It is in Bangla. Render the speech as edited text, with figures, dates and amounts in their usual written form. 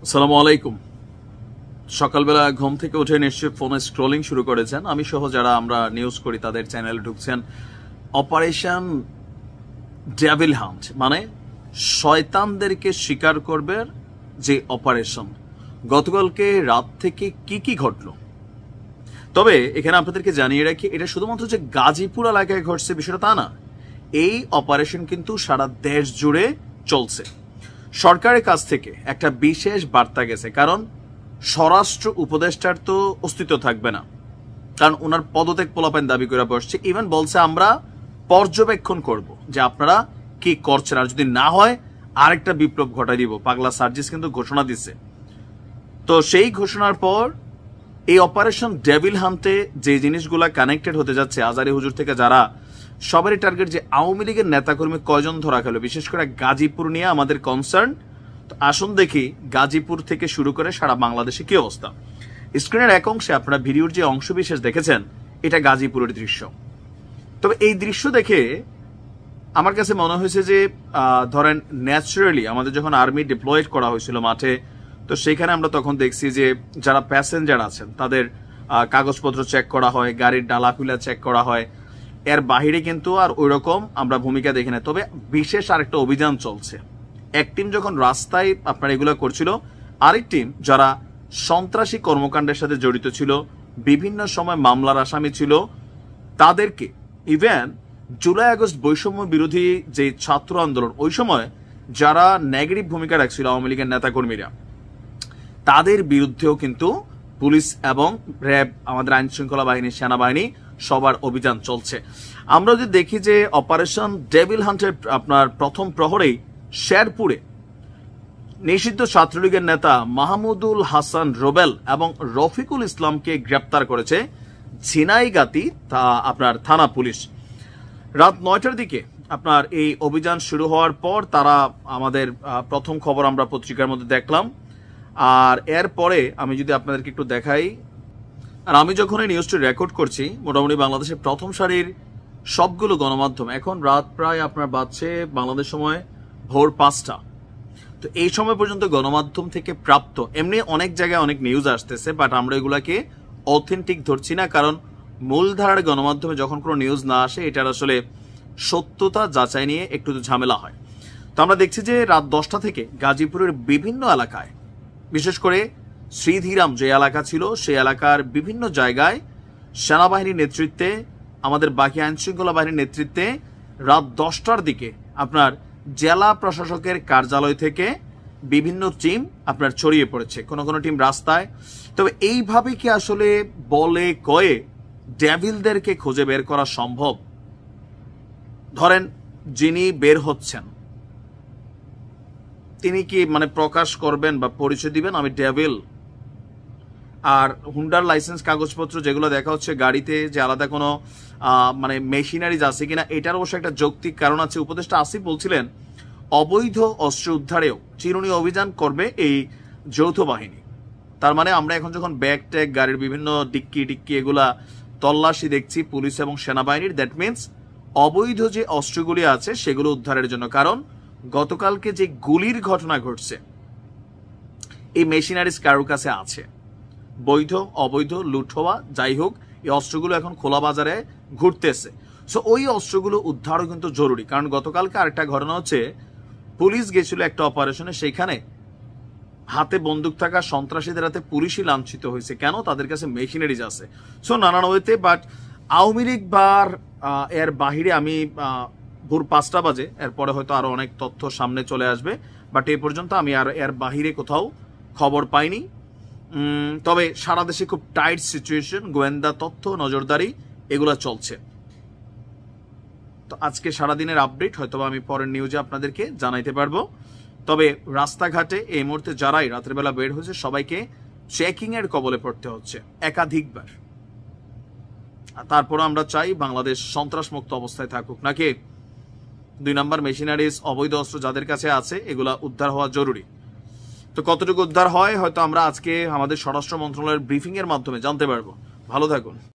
আসসালামু আলাইকুম। সকালবেলা ঘুম থেকে উঠে নিশ্চয়ই ফোনে স্ক্রলিং শুরু করেছেন। আমি সহ যারা আমরা নিউজ করি তাদের চ্যানেলে ঢুকছেন। অপারেশন ডেভিল হান্ট মানে শয়তানদেরকে শিকার করবে যে অপারেশন, গতকালকে রাত থেকে কি কি ঘটলো। তবে এখানে আপনাদেরকে জানিয়ে রাখি, এটা শুধুমাত্র যে গাজীপুর এলাকায় ঘটছে বিষয়টা তা না। এই অপারেশন কিন্তু সারা দেশ জুড়ে চলছে। সরকারের কাছ থেকে একটা বিশেষ বার্তা গেছে, কারণ স্বরাষ্ট্র উপদেষ্টার তো অস্তিত্ব থাকবে না, কারণ ওনার পদত্যাগ পোলাপাইন দাবি করে বসছে। ইভেন বলছে আমরা পর্যবেক্ষণ করব যে আপনারা কি করছেন, আর যদি না হয় আরেকটা বিপ্লব ঘটাই দিব। পাগলা সার্জিস কিন্তু ঘোষণা দিচ্ছে। তো সেই ঘোষণার পর এই অপারেশন ডেভিল হান্টে যে জিনিসগুলা কানেক্টেড হতে যাচ্ছে, আজারি হুজুর থেকে যারা সবারই টার্গেট যে আওয়ামী লীগের নেতাকর্মী কয়জন ধরা খেলো, বিশেষ করে গাজীপুর নিয়ে আমাদের কনসার্ন। তো আসুন দেখি গাজীপুর থেকে শুরু করে সারা বাংলাদেশে কি অবস্থা। স্ক্রিনের এক অংশে আপনারা ভিডিওর যে অংশ বিশেষ দেখেছেন, এটা গাজীপুরের দৃশ্য। তবে এই দৃশ্য দেখে আমার কাছে মনে হয়েছে যে ধরেন ন্যাচারালি আমাদের যখন আর্মি ডিপ্লয়েড করা হয়েছিল মাঠে, তো সেখানে আমরা তখন দেখছি যে যারা প্যাসেঞ্জার আছেন তাদের কাগজপত্র চেক করা হয়, গাড়ির ডালাফিলা চেক করা হয়। এর বাহিরে কিন্তু আর ওই রকম আমরা ভূমিকা দেখি না। তবে বিশেষ আরেকটা অভিযান চলছে। এক টিম যখন রাস্তায় আপনার এগুলো করছিল, আরেক টিম যারা সন্ত্রাসী কর্মকাণ্ডের সাথে জড়িত ছিল, বিভিন্ন সময় মামলার আসামি ছিল, তাদেরকে ইভেন জুলাই আগস্ট বৈষম্য বিরোধী যে ছাত্র আন্দোলন, ওই সময় যারা নেগেটিভ ভূমিকা রাখছিল আওয়ামী লীগের নেতাকর্মীরা, তাদের বিরুদ্ধেও কিন্তু পুলিশ এবং র্যাব, আমাদের আইন শৃঙ্খলা বাহিনী, সেনাবাহিনী সবার অভিযান চলছে। আমরা যদি দেখি যে অপারেশন ডেভিল হান্টের আপনার প্রথম প্রহরেই শেরপুরে নিষিদ্ধ ছাত্রলীগের নেতা মাহমুদুল হাসান রোবেল এবং রফিকুল ইসলামকে গ্রেপ্তার করেছে ঝিনাইগাতি আপনার থানা পুলিশ। রাত 9টার দিকে আপনার এই অভিযান শুরু হওয়ার পর তারা আমাদের প্রথম খবর আমরা পত্রিকার মধ্যে দেখলাম। আর এরপরে আমি যদি আপনাদেরকে একটু দেখাই, আর আমি যখন এই নিউজটি রেকর্ড করছি, মোটামুটি বাংলাদেশের প্রথম সারির সবগুলো গণমাধ্যম, এখন রাত প্রায় আপনার বাজছে বাংলাদেশ সময় ভোর 5টা। তো এই সময় পর্যন্ত গণমাধ্যম থেকে প্রাপ্ত এমনি অনেক জায়গায় অনেক নিউজ আসতেছে, বাট আমরা এগুলাকে অথেন্টিক ধরছি না, কারণ মূলধারার গণমাধ্যমে যখন কোনো নিউজ না আসে, এটার আসলে সত্যতা যাচাই নিয়ে একটু ঝামেলা হয়। তো আমরা দেখছি যে রাত 10টা থেকে গাজীপুরের বিভিন্ন এলাকায়, বিশেষ করে শ্রীধীরাম যে এলাকা ছিল, সেই এলাকার বিভিন্ন জায়গায় সেনাবাহিনীর নেতৃত্বে, আমাদের বাকি আইন শৃঙ্খলা বাহিনীর নেতৃত্বে রাত 10টার দিকে আপনার জেলা প্রশাসকের কার্যালয় থেকে বিভিন্ন টিম আপনার ছড়িয়ে পড়েছে, কোনো কোনো টিম রাস্তায়। তবে এইভাবে কি আসলে বলে কয়ে ডেভিলদেরকে খুঁজে বের করা সম্ভব? ধরেন যিনি বের হচ্ছেন তিনি কি মানে প্রকাশ করবেন বা পরিচয় দিবেন আমি ডেভিল? আর হুন্ডার লাইসেন্স কাগজপত্র যেগুলো দেখা হচ্ছে গাড়িতে, যে আলাদা কোনো মানে মেশিনারিজ আছে কিনা, এটার অবশ্য একটা যৌক্তিক কারণ আছে। উপদেষ্টা আসিফ বলছিলেন অবৈধ অস্ত্র উদ্ধারেও চিরুনি অভিযান করবে এই যৌথ বাহিনী। তার মানে আমরা এখন যখন ব্যাগ ট্যাগ, গাড়ির বিভিন্ন ডিক্কি এগুলা তল্লাশি দেখছি পুলিশ এবং সেনাবাহিনীর, দ্যাট মিনস অবৈধ যে অস্ত্রগুলি আছে সেগুলো উদ্ধারের জন্য। কারণ গতকালকে যে গুলির ঘটনা ঘটছে, এই মেশিনারিজ কারোর কাছে আছে, বৈধ অবৈধ লুট হওয়া যাই হোক, এই অস্ত্রগুলো এখন খোলা বাজারে ঘুরতেছে। সো ওই অস্ত্রগুলো উদ্ধারও কিন্তু জরুরি। কারণ গতকালকে আরেকটা ঘটনা হচ্ছে, পুলিশ গেছিল একটা অপারেশনে, সেখানে হাতে বন্দুক থাকা সন্ত্রাসীদের হাতে পুলিশই লাঞ্ছিত হয়েছে। কেন? তাদের কাছে মেশিনারিজ আছে। সো নানান ওয়েতে, বাট আওয়ামী লীগ বার এর বাহিরে আমি ভোর 5টা বাজে, এরপরে হয়তো আরো অনেক তথ্য সামনে চলে আসবে, বাট এই পর্যন্ত আমি আর এর বাহিরে কোথাও খবর পাইনি। তবে সারা দেশে খুব টাইট সিচুয়েশন, গোয়েন্দা তথ্য, নজরদারি এগুলো চলছে। তো আজকে সারাদিনের আপডেট হয়তো আমি পরের নিউজে আপনাদেরকে জানাইতে পারবো। তবে রাস্তাঘাটে এই মুহূর্তে যারাই রাতের বেলা বের হয়েছে, সবাইকে চেকিং এর কবলে পড়তে হচ্ছে একাধিকবার। তারপর আমরা চাই বাংলাদেশ সন্ত্রাস মুক্ত অবস্থায় থাকুক, নাকি 2 নম্বর মেশিনারিজ, অবৈধ অস্ত্র যাদের কাছে আছে, এগুলা উদ্ধার হওয়া জরুরি। তো কতটুকু উদ্ধার হয় হয়তো আমরা আজকে আমাদের স্বরাষ্ট্র মন্ত্রণালয়ের ব্রিফিং এর মাধ্যমে জানতে পারবো। ভালো থাকুন।